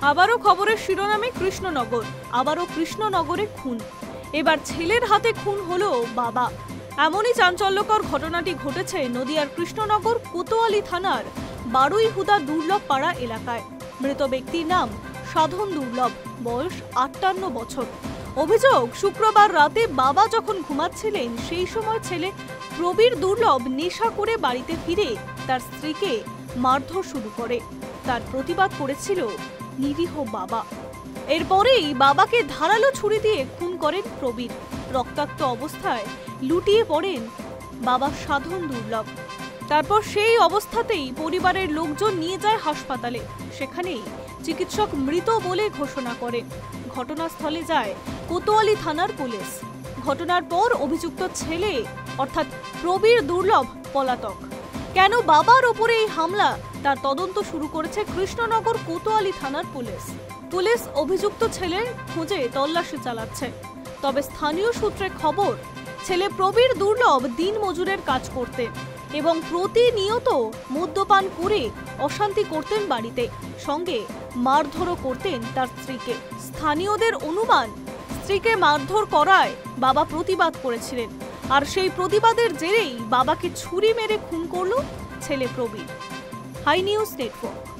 আবারও খবরের শিরোনামে কৃষ্ণনগর, আবারও কৃষ্ণনগরে খুন। এবার ছেলের হাতে খুন হলো বাবা। এমনই চাঞ্চল্যকর ঘটনাটি ঘটেছে নদিয়ার কৃষ্ণনগর কোতোয়ালি থানার বারুইহুদা দুর্লভ পাড়া এলাকায়। মৃত ব্যক্তির নাম সাধন দুর্লভ, বয়স 58 বছর। অভিযোগ, শুক্রবার রাতে বাবা যখন ঘুমাচ্ছিলেন সেই সময় ছেলে প্রবীর দুর্লভ নেশা করে বাড়িতে ফিরে তার স্ত্রীকে মারধর শুরু করে। তার প্রতিবাদ করেছিল নিরীহ বাবা। এরপরেই বাবাকে ধারালো ছুরি দিয়ে খুন করেন প্রবীর। রক্তাক্ত অবস্থায় লুটিয়ে পড়েন বাবা সাধন দুর্লভ। তারপর সেই অবস্থাতেই পরিবারের লোকজন নিয়ে যায় হাসপাতালে। সেখানেই চিকিৎসক মৃত বলে ঘোষণা করে। ঘটনাস্থলে যায় কোতোয়ালি থানার পুলিশ। ঘটনার পর অভিযুক্ত ছেলে অর্থাৎ প্রবীর দুর্লভ পলাতক। কেন বাবার ওপরে এই হামলা, তার তদন্ত শুরু করেছে কৃষ্ণনগর কোতোয়ালি থানার পুলিশ। পুলিশ অভিযুক্ত ছেলের খোঁজে তল্লাশি চালাচ্ছে। তবে স্থানীয় সূত্রে খবর, ছেলে প্রবীর দুর্লভ দিন মজুরের কাজ করতেন এবং প্রতিনিয়ত মদ্যপান করে অশান্তি করতেন বাড়িতে, সঙ্গে মারধরও করতেন তার স্ত্রীকে। স্থানীয়দের অনুমান, স্ত্রীকে মারধর করায় বাবা প্রতিবাদ করেছিলেন, আর সেই প্রতিবাদের জেরেই বাবাকে ছুরি মেরে খুন করল ছেলে প্রবীর। High news network.